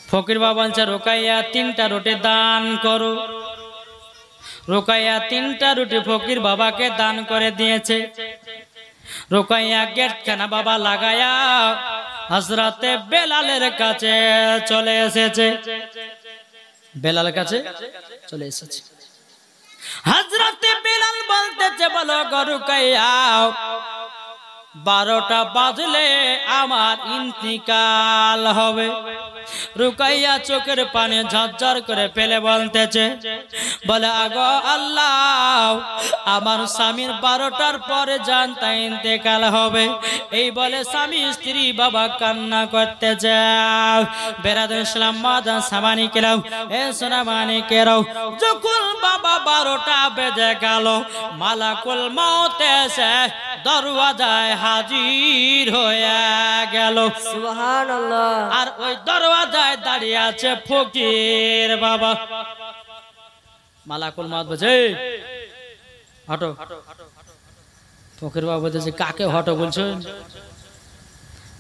ফকির বাবা বলছে রোকাইয়া 3টা রুটি দান করো। রোকাইয়া 3টা রুটি ফকির বাবাকে দান করে দিয়েছে। রোকাইয়া গেটখানা বাবা লাগায়া হযরতে বেলালের কাছে চলে এসেছে। বেলালের কাছে চলে এসেছে। হযরতে বেলাল বলতেছে বলো গো রোকাইয়া 12টা বাজলে আমার ইন্তিকাল হবে। রোকাইয়া চোখের পানি ঝরঝর করে ফেলে বলতেছে বলে আগো আল্লাহ আমার স্বামীর 12টার পরে জানতা ইন্তেকাল হবে। এই বলে স্বামী স্ত্রী বাবা কান্না করতেছে। বেরাদুল ইসলাম মাদান সামানি কেরাও এ সোনা মানি কেরাও যখন বাবা 12টা বেজে গেল মালাকুল মউত এসে দরওয়াজায় হাজির হয়ে গেল। সুবহানাল্লাহ। আর ওই দরওয়াজায় দাঁড়িয়ে আছে ফকির বাবা। মালাকুল মউত বলছে হটো। ফকির বাবা বলতেছে কাকে হটো বলছো?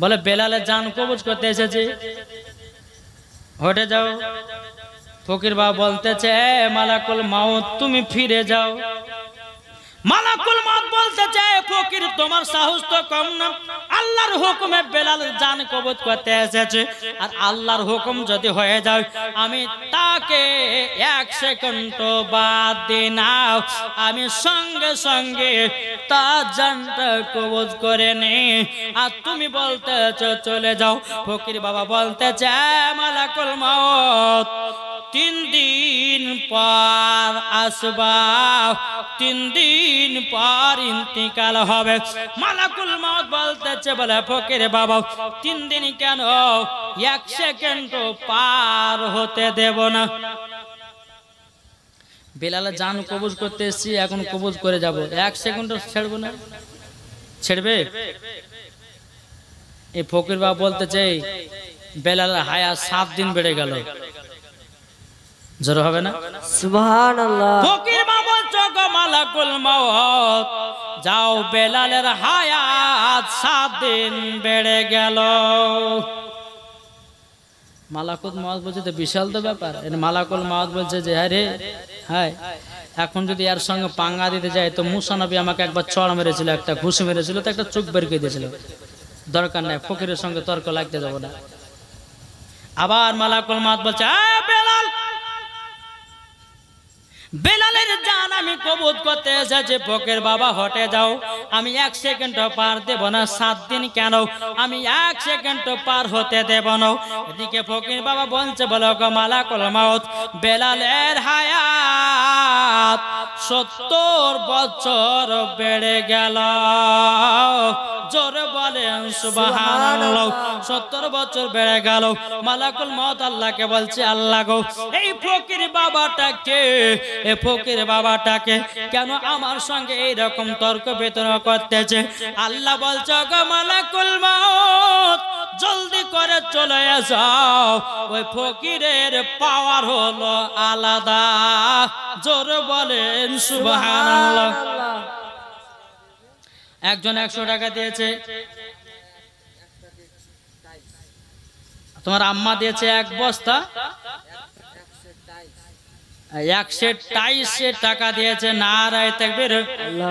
বলে বেলালের জান কবজ করতে এসেছে, হটে যাও। ফকির বাবা বলতেছে মালাকুল মউত তুমি ফিরে যাও। মালাকুল মউত বলতেছে ফকির তোমার সাহস তো কম না। আল্লাহর হুকুমে বেলালের জান কবজ করতে এসেছে, আর আল্লাহর হুকুম যদি হয়ে যায় আমি তাকে 1 সেকেন্ড বাদ দিই না, আমি সঙ্গে সঙ্গে তার জানটা কবজ করে নে। আর তুমি বলতেছো চলে যাও। ফকির বাবা বলতেছে মালাকুল মউত 3 দিন পর আসবা, 3 দিন পর ইন্তিকাল হবে। মালাকুল মউত বলতেছে বলে ফকির বাবা 3 দিন কেন 1 সেকেন্ড পার হতে দেব না। বেলালের জান কবজ করতে এসেছি, এখন কবজ করে যাব, 1 সেকেন্ড ছাড়বো না। ছেড়বে? এই ফকির বাবা বলতেছে বেলালের হায়াত 7 দিন বেড়ে গেল। জোর হবে না? সুবহানাল্লাহ। ফকির বাবা বলছো গো মালাকুল মউত যাও বেলালের হায়াত 7 দিন বেড়ে গেল। মালাকুল মউত বলছে তো বিশাল তো ব্যাপার। মালাকুল মউত বলছে যে হ্যাঁ রে হ্যাঁ, এখন যদি এর সঙ্গে পাঙ্গা দিতে যায় তো মুসা নবী আমাকে একবার চড় মেরেছিল, একটা ঘুষি মেরেছিল, তো একটা চোখ বের করে দিয়েছিল। দরকার নাই, ফকিরের সঙ্গে তর্ক লাগতে যাব না। আবার মালাকুল মউত বলছে বেলাল, বেলালের জান আমি কবজ করতে এসেছি। ফকির বাবা হটে যাও, আমি 1 সেকেন্ড পার দেব না। 7 দিন কেন, আমি 1 সেকেন্ড পার হতে দেব না। এদিকে ফকির বাবা বলছে বলো গো মালাকুল মউত বেলালের হায়াত 70 বছর বেড়ে গেল। জোরে বলেন সুবহানাল্লাহ। 70 বছর বেড়ে গেল। মালাকুল মউত আল্লাহকে বলছে আল্লাহ গো এই ফকির বাবাটাকে, এ ফকির বাবাটাকে কেন আমার সঙ্গে এইরকম তর্ক বিতর্ক করতেছে? আল্লাহ বলছে গো মালাকুল মউত জলদি করে চলে যাও, ওই ফকিরের পাওয়ার হলো আলাদা। জোরে বলেন সুবহানাল্লাহ। একজন 100 টাকা দিয়েছে, তোমার আম্মা দিয়েছে 1 বস্তা, 128 টাকা দিয়েছে। নারায়ে তাকবীর,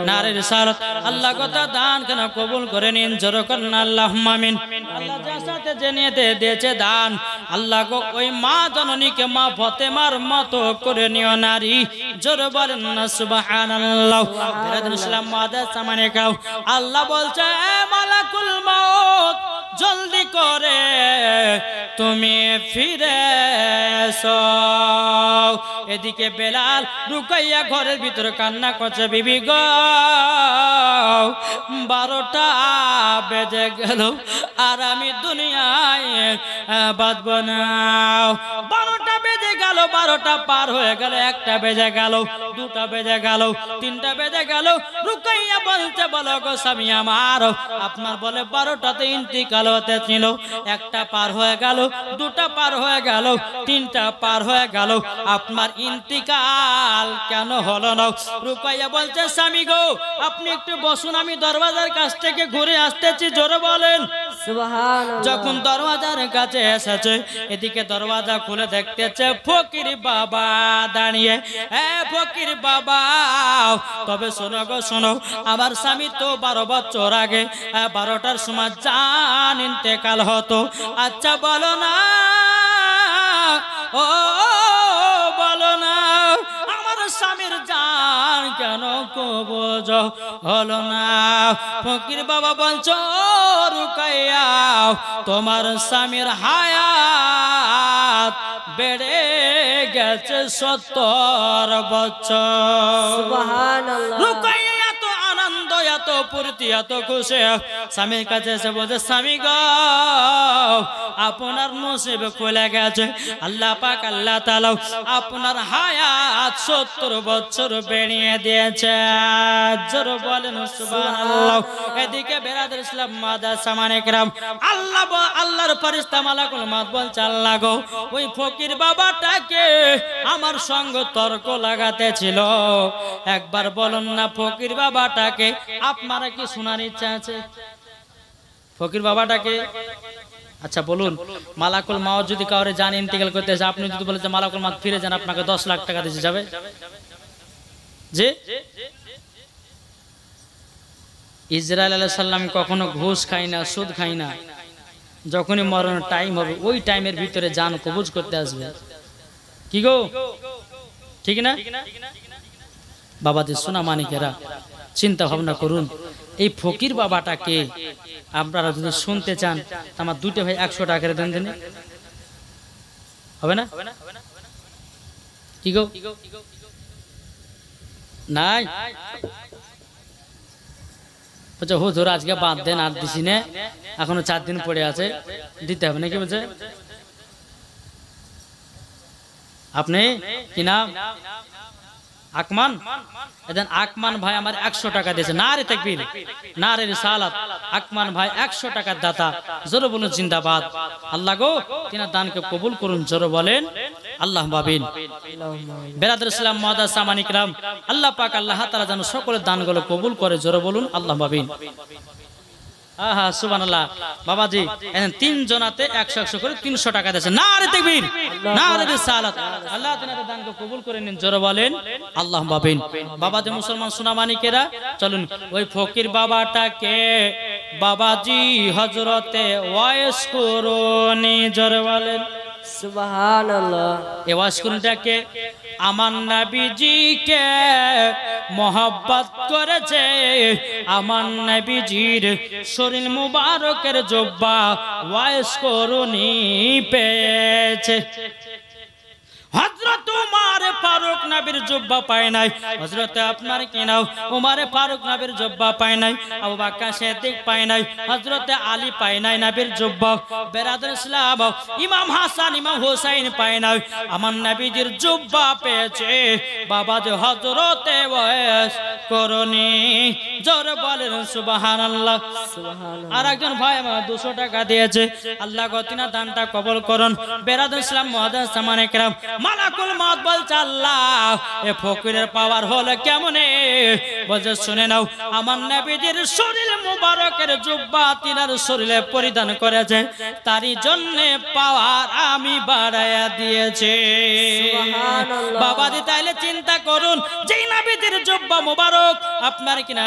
নারায়ে রিসালাত। আল্লাহ কথা দান কেন কবুল করে নিন। জোরে করেন আল্লাহুম্মা আমিন। আল্লাহ যার সাথে জেনে দিয়েছে দান, আল্লাহ গো ওই মা জননীকে মা ফাতেমার মতো করে নিও নারী। জোরে বলেন না সুবহানাল্লাহ। বেরাদুল ইসলাম মাদার সামানে কাও আল্লাহ বলছে মালাকুল মউত জলদি করে তুমি ফিরে এসো। এদিকে বেলাল রুকাইয়া ঘরের ভিতরে কান্না করছে বিবি গো 12টা বেজে গেল আর আমি দুনিয়ায় বাঁচব না। 12টা বেজে গেল গেল, 12টা পার হয়ে গেল, 1টা বেজে গেল, 2টা বেজে গেল, 3টা বেজে গেল। রুকাইয়া বলতে, বলো গো স্বামী আমার, আপনার বলে 12টাতে ইন্তিকাল হতে ছিল, 1টা পার হয়ে গেল, 2টা পার হয়ে গেল, 3টা পার হয়ে গেল, আপনার ইন্তিকাল কেন হলো না? রুকাইয়া বলছে, স্বামী গো আপনি একটু বসুন, আমি দরওয়াজার কাছ থেকে ঘুরে আসতেছি। জোরে বলেন সুবহানাল্লাহ। যখন দরওয়াজার কাছে এসেছে, এদিকে দরওয়াজা খুলে দেখতেছে ফকির বাবা দাঁড়িয়ে। ফকির বাবা, তবে শোনো গো শোনো, আমার স্বামী তো 12 বছর আগে 12টার সময় জান ইন্তেকাল হতো। আচ্ছা বলো না, ও বলো না, আমার স্বামীর জান কেন কবজ হলো না? ফকির বাবা বলছ, রুকাইয়া তোমার স্বামীর হায়াত বেড়ে গেছে 70 বছর। সুবহানাল্লাহ। রুকাইয়া এত আনন্দ, এত ফুর্তি, এত খুশি, স্বামীর কাছে এসে বলছে, স্বামী গো আপনার নসিব খুলে গেছে, আল্লাহ পাক আল্লাহ তাআলা আপনার হায়াত 70 বছর বেড়িয়ে দিয়েছে। জোরে বলেন সুবহানাল্লাহ। এদিকে বেরাদর ইসলাম মাদার সামানে کرام, আল্লাহর ফেরেশতা মালাকুল মউত বলছে, আল্লাহ গো ওই ফকির বাবাটাকে আমার সঙ্গে তর্ক লাগাতে ছিল, একবার বলুন না ফকির বাবাটাকে আপনারা কি শোনার ইচ্ছা আছে? ফকির বাবাটাকে আচ্ছা বলুন, মালাকুল মউত যদি কাউরে জান ইন্তেকাল করতে যায়, আপনি যদি বলেন যে মালাকুল মউত ফিরে যান, আপনাকে 10 লাখ টাকা দিতে যাবে? জি, ইসরাইল আলাইহিস সালাম কখনো ঘুষ খায় না, সুদ খায় না। যখনই মরণের টাইম হবে, ওই টাইমের ভিতরে জান কবজ করতে আসবে। কি গো, ঠিক না? বাবাদের সোনা মানিকেরা, চিন্তা ভাবনা করুন, এই ফকির বাবাটাকে আপনারা যদি শুনতে চান, আমার 2টে ভাই 100 টাকা করে দেন, দেন হবে না? কি গো, নাই বলছে হুজুর আজকে বাদ দেন, আর দিছি না, এখনো 4 দিন পড়ে আছে, দিতে হবে নাকি? বলছে আপনি কি নাম? আকমান। এদিন আকমান ভাই আমার 100 টাকা দিয়েছে। নারে তাকবীর, নারে রিসালাত। আকমান ভাই 100 টাকার দাতা। জোরে বলুন জিন্দাবাদ। আল্লাহ গো তিনার দানকে কবুল করুন। জোরে বলেন আল্লাহ মাবিন। বেরাদর ইসলাম মুআদ্দাস সামানি کرام, আল্লাহ পাক আল্লাহ তাআলা যেন সকলের দানগুলো কবুল করে। জোরে বলুন আল্লাহ মাবিন। আহা সুবহানাল্লাহ। বাবাজি এখন 3 জনাতে 100 করে 300 টাকা দিয়েছে। নারে তাকবীর, নারে রিসালাত। আল্লাহ তিনাদের দানকে কবুল করে নিন। জোরে বলেন আল্লাহ মাবিন। বাবাজি মুসলমান সোনা মানিকেরা, চলুন ওই ফকির বাবাটাকে বাবাজি হযরতে ওয়াইস করুনি। জোরে বলেন সুবহানাল্লাহ। এই ওয়াইস করুনিটাকে আমার নবীজিকে মোহাব্বত করেছে, আমার নবীজির শরীর মুবারকের জুব্বা ওয়াইস করুনি পেয়েছে। হযরত উমর ফারুক নবীর জুব্বা পায় নাই, হযরত আপনার কি নাও উমর ফারুক নবীর জুব্বা পায় নাই, আবু বকর সিদ্দিক পায় নাই, হযরত আলী পায় নাই নবীর জুব্বা। বেরাদর ইসলাম ইমাম হাসান ইমাম হুসাইন পায় নাই, আমার নবীজির জুব্বা পেয়েছে বাবা যে হযরত ওয়াইস করুনি। জোরে বলেন সুবহানাল্লাহ। আর একজন ভাই আমার 200 টাকা দিয়েছে, আল্লাহ গো তিনার দানটা কবুল করুন। বেরাদর ইসলাম মুআদ্দাস সামানে کرام, মালাকুল মউত বলছে আল্লাহ এ ফকিরের পাওয়ার হলো কেমনে? বলছে শুনে নাও, আমার নবীজির শরীর মুবারকের জুব্বা তিনার শরীরে পরিধান করেছে, তারই জন্য পাওয়ার আমি বাড়ায়া দিয়েছি। সুবহানাল্লাহ। বাবাজি তাইলে চিন্তা করুন, যেই নবীজির জুব্বা মুবারক আপনার কিনা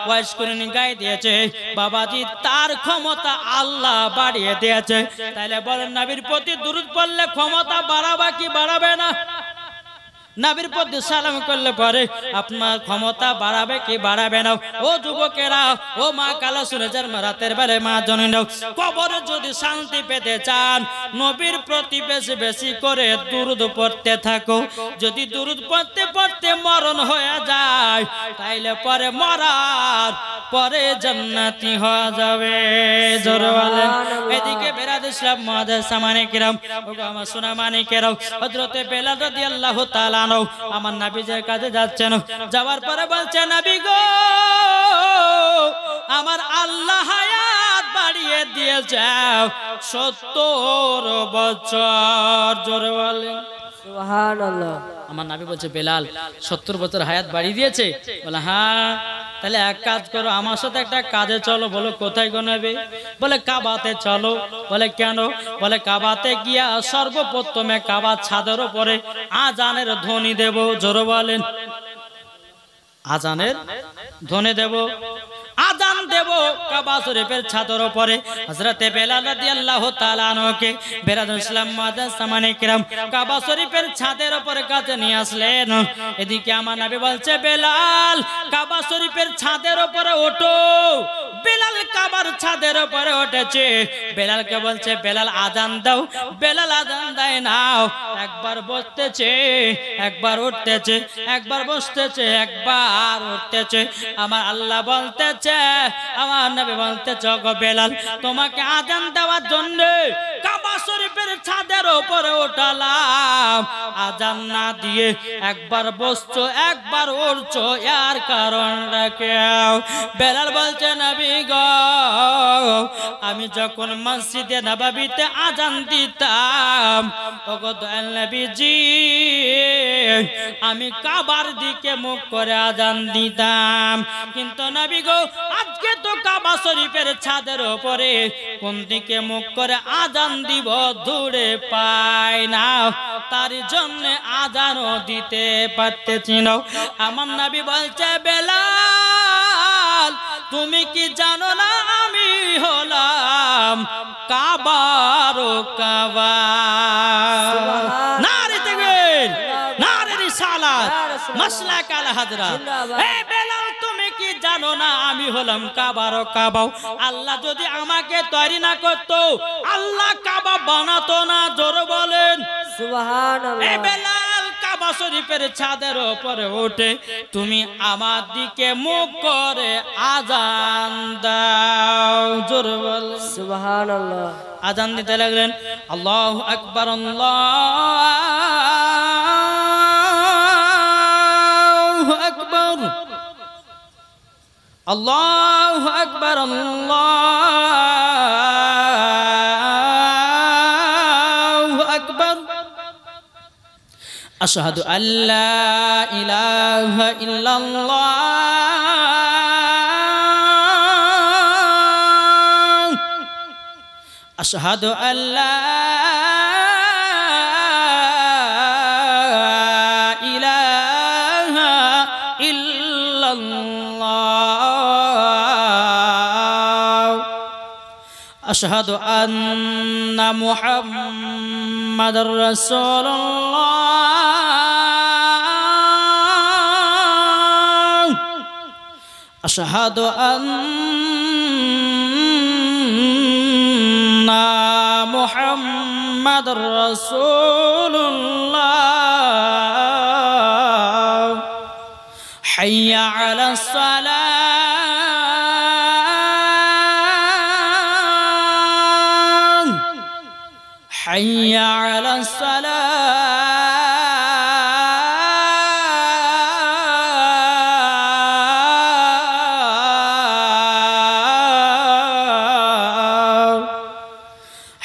ওয়াইস করুনি গায়ে দিয়েছে, বাবাজি তার ক্ষমতা আল্লাহ বাড়িয়ে দিয়েছে। তাইলে বলেন নবীর প্রতি দুরূদ পড়লে ক্ষমতা বাড়াবে কি বাড়াবে না? নবীর প্রতি সালাম করলে পরে আপনার ক্ষমতা বাড়াবে কি বাড়াবে না? ও যুবকেরা, ও মা কালা শুনে যার রাতের বেলা মা জননী, কবরে যদি শান্তি পেতে চান নবীর প্রতি বেশি বেশি করে দুরূদ পড়তে থাকো। যদি দুরূদ পড়তে পড়তে মরণ হয়ে যায় তাইলে পরে মরার পরে জান্নাতি হয়ে যাবে। জোরে বলেন। এদিকে বেরাদ ইসলাম মুআজ্জাজ সামানে কিরাম, ওগো আমার সোনা মানিকেরাও, হযরতে বেলাল রাদিয়াল্লাহু তাআলা আনহু আমার নবীজির কাছে যাচ্ছেন। যাওয়ার পরে বলছে, নবী গো, আমার আল্লাহ হায়াত বাড়িয়ে দিয়েছে 70 বছর। জোরে বলেন সুবহানাল্লাহ। আমার নবী বলছে, বেলাল 70 বছর হায়াত বাড়িয়ে দিয়েছে? বলে হ্যাঁ। তাহলে এক কাজ করো, আমার সাথে একটা কাজে চলো। বলো কোথায় গো নবী? বলে কাবাতে চলো। বলে কেন? বলে কাবাতে গিয়া সর্বপ্রথমে কাবার ছাদের উপরে আজানের ধ্বনি দেব। জোরে বলেন। আজানের ধ্বনি দেব, আজান দেব কাবা শরীফের ছাদের উপরে। হযরতে বেলাল রাদিয়াল্লাহু তাআলা আনহুকে বেরাদ ইসলাম মুআজ্জাজ সামানে কিরাম কাবা শরীফের ছাদের উপরে কাছে নিয়ে আসলেন। এদিকে আমার নবী বলছে, বেলাল কাবা শরীফের ছাদের উপরে ওঠো। বেলাল কাবার ছাদের উপরে উঠেছে। বেলালকে বলছে, বেলাল আজান দাও। বেলাল আজান দেয় নাও। একবার বসতেছে, একবার উঠতেছে, একবার বসতেছে, একবার উঠতেছে। আমার আল্লাহ বলতেছে, আমার নবী বলতেছে, গো বেলাল, তোমাকে আজান দেওয়ার জন্য কাবা শরীফের ছাদের উপরে ওঠালাম। আজান না দিয়ে একবার বসছো, একবার উঠছো, এর কারণ রাখেও। বেলাল বলছে, নবী গো, আমি যখন মসজিদে নববীতে আজান দিতাম, ওগো দয়াল নবীজি, আমি কাবার দিকে মুখ করে আজান দিতাম। কিন্তু নবী গো, আজকে তো কাবা শরীফের ছাদের উপরে কোন দিকে মুখ করে আজান দিব দূরে পাই না, তার জন্য আজানও দিতে পারতেছি না। আমার নবী বলছে, বেলাল, তুমি কি জানো না আমি হলাম কাবার কাবা? নারে তাকবীর, নারে রিসালাত, মাসলাক আল হাজরা। এ বেলাল, তুমি কি জানো না আমি হলাম কাবার কাবা? আল্লাহ যদি আমাকে তৈরি না করতো, আল্লাহ কাবা বানাতো না। জোরে বলেন সুবহানাল্লাহ। এ বেলাল, কাবা শরীফের ছাদের উপরে উঠে তুমি আমার দিকে মুখ করে আজান দাও। জোরে বলেন সুবহানাল্লাহ। আজান দিতে লাগলেন। আল্লাহু আকবার, আল্লাহু আকবার, আল্লাহু আকবার, আল্লাহু আকবার। আশহাদু আল্লা ইলাহা ইল্লাল্লাহ, আশহাদু আল্লা ইলাহা ইল্লাল্লাহ, আশহাদু আন্না মুহাম্মাদার রাসূলুল্লাহ, আশহাদু আন্না মুহাম্মাদার রাসূলুল্লাহ, হাইয়া আলাস সালাহ, হাইয়া আলাস সালাহ,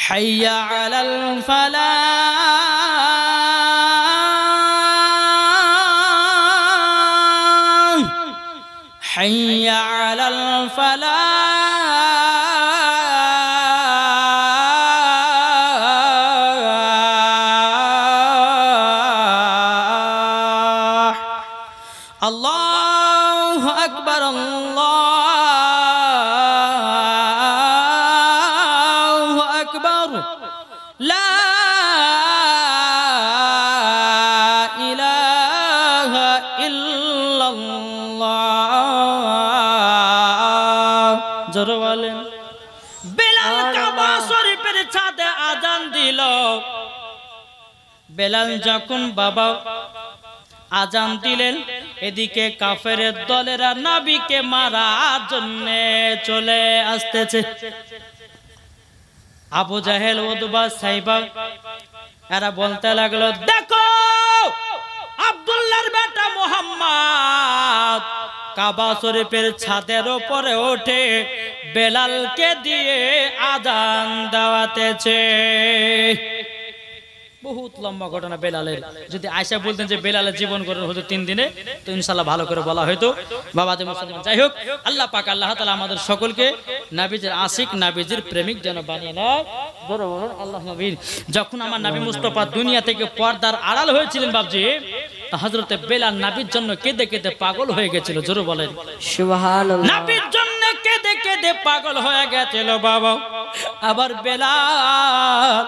হাইয়া আলাল ফালাহ, হাইয়া আলাল ফালাহ। আল্লাহু আকবার, আল্লাহু আকবার, লা ইলাহা ইল্লাল্লাহ। জোরে বলেন। বেলাল কাবা শরীফের ছাদে আজান দিল। বেলাল যখন বাবা আজান দিলেন, এদিকে কাফেরের দলেরা নবীকে মারার জন্য চলে আসতেছে। আবু জাহেল, উতবা, সাইবা এরা বলতে লাগলো, দেখো আব্দুল্লাহর বেটা মুহাম্মদ কাবা শরীফের ছাদের উপরে ওঠে বেলালকে দিয়ে আজান দেওয়াতেছে। বহুত লম্বা ঘটনা বেলালের। যদি আয়েশা বলতেন যে বেলালের জীবন গঠন হতো 3 দিনে, তো ইনশাআল্লাহ ভালো করে বলা হয়তো। বাবাতে মুসলমান, যাই হোক, আল্লাহ পাক আল্লাহ তাআলা আমাদের সকলকে নবীজির আশিক, নবীজির প্রেমিক যেন বানিয়ে নেয়। আল্লাহুম্মা আমিন। যখন আমার নবী মুস্তাফা দুনিয়া থেকে পর্দার আড়াল হয়েছিলেন বাবজি, হযরতে বেলাল নবীর জন্য কেঁদে কেঁদে পাগল হয়ে গেছিল। জোরে বলেন সুবহানাল্লাহ। নবীর জন্য কেঁদে কেঁদে পাগল হয়ে গেছিল বাবা। আবার বেলাল,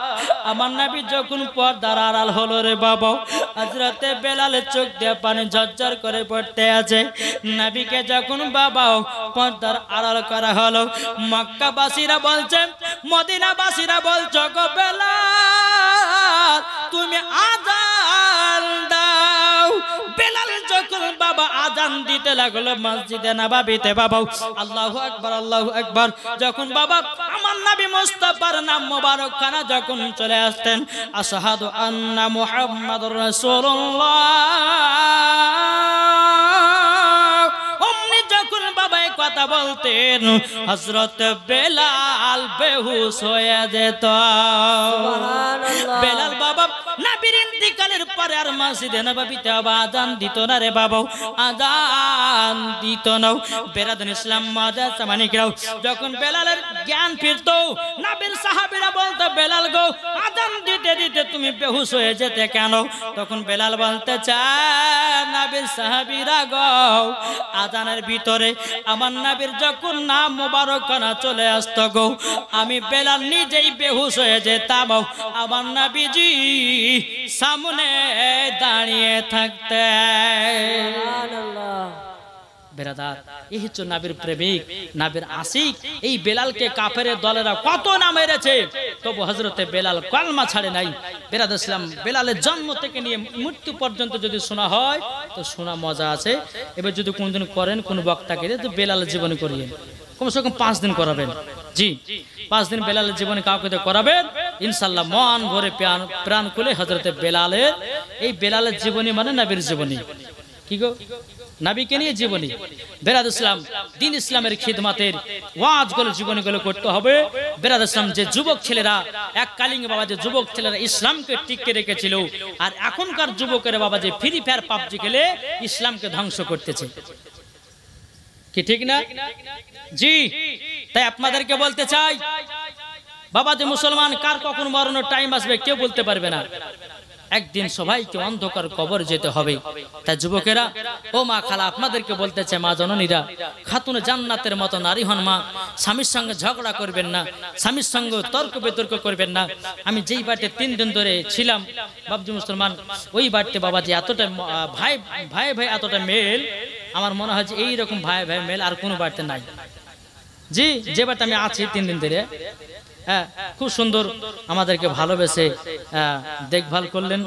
আমার নবী যখন পর্দার আড়াল হলো রে বাবা, হযরতে বেলালের চোখ দিয়ে পানি ঝরঝর করে পড়তে আছে। নবীকে যখন বাবা পর্দার আড়াল করা হলো, মক্কাবাসীরা বলছে, মদিনাবাসীরা বলছো, গো বেলাল তুমি আযান দাও। বেলাল যখন বাবা আজান দিতে লাগলো মসজিদে নববীতে বাবা, আল্লাহু আকবার, আল্লাহু আকবার, যখন বাবা আমার নবী মুস্তাফার নাম মোবারক খানা যখন চলে আসতেন, আশহাদু আন্না মুহাম্মাদুর রাসূলুল্লাহ, অমনি যখন বাবা এই কথা বলতেন, হযরত বেলাল বেহুশ হয়ে যেত। সুবহানাল্লাহ। বেলাল বাবা নবীর ইন্তিকালের পরে আর মসজিদে নববীতে আজান দিত না রে বাবা, আজান দিত না। বেরাদুল ইসলাম মাদার সামানিকরাও, যখন বেলালের জ্ঞান ফিরতো, নবীর সাহাবীরা বলতো, বেলাল গো আজান দিতে দিতে তুমি বেহুশ হয়ে যেতে কেন? তখন বেলাল বলতে চায়, নবীর সাহাবীরা গো, আজানের ভিতরে আমার নবীর যখন নাম মোবারক খানা চলে আসতো গো, আমি বেলাল নিজেই বেহুশ হয়ে যেতাম, আমার নবীজি সামনে দাঁড়িয়ে থাকতেন। সুবহানাল্লাহ। বেরাদার, এই হচ্ছে নবীর প্রেমিক, নবীর আশিক। এই বেলালকে কাফেরের দলেরা কত না মেরেছে, তবু হযরতে বেলাল কলমা ছাড়ে নাই। বেরাদুল ইসলাম, বেলালের জন্ম থেকে নিয়ে মৃত্যু পর্যন্ত যদি শোনা হয় তো শোনা মজা আছে। এবার যদি কোনদিন করেন কোন বক্তাকে, তো বেলালের জীবনী করিয়ে কমসে কম 5 দিন করাবেন। জি, 5 দিন বেলালের জীবনী কাউকে করাবেন, ইনশাআল্লাহ মন ভরে প্রাণ খুলে হযরতে বেলালের, এই বেলালের জীবনী মানে নবীর জীবনী। কি গো, নবীকে নিয়ে জীবনী। বেরাদুল ইসলাম, দ্বীন ইসলামের খিদমতের ওয়াজগুলো, জীবনীগুলো করতে হবে। বেরাদুল ইসলাম, যে যুবক ছেলেরা এককালীন বাবা, যে যুবক ছেলেরা ইসলামকে টিকে রেখেছিল, আর এখনকার যুবকেরা বাবা যে ফ্রি ফায়ার পাবজি খেলে ইসলামকে ধ্বংস করতেছে, কি ঠিক না? জি, তাই আপনাদেরকে বলতে চাই, বাবা যে মুসলমান, কার কখন মরণের টাইম আসবে কেউ বলতে পারবে না। একদিন সবাইকে অন্ধকার কবর যেতে হবে। তাই যুবকেরা, ও মা খালা, আপনাদেরকে বলতে চাই, মা জননীরা, খাতুনে জান্নাতের মতো নারী হন মা। স্বামীর সঙ্গে ঝগড়া করবেন না, স্বামীর সঙ্গে তর্ক বিতর্ক করবেন না। আমি যেই বাড়িতে 3 দিন ধরে ছিলাম বাবজি মুসলমান, ওই বাড়িতে বাবা যে এতটা ভাই ভাই ভাই এতটা মেল, আমার মনে হয় যে এইরকম ভাই ভাই মেল আর কোনো বাড়িতে নাই। জি, যে বাড়িতে আমি আছি 3 দিন ধরে, হ্যাঁ, খুব সুন্দর আমাদেরকে ভালোবেসে দেখভাল করলেন।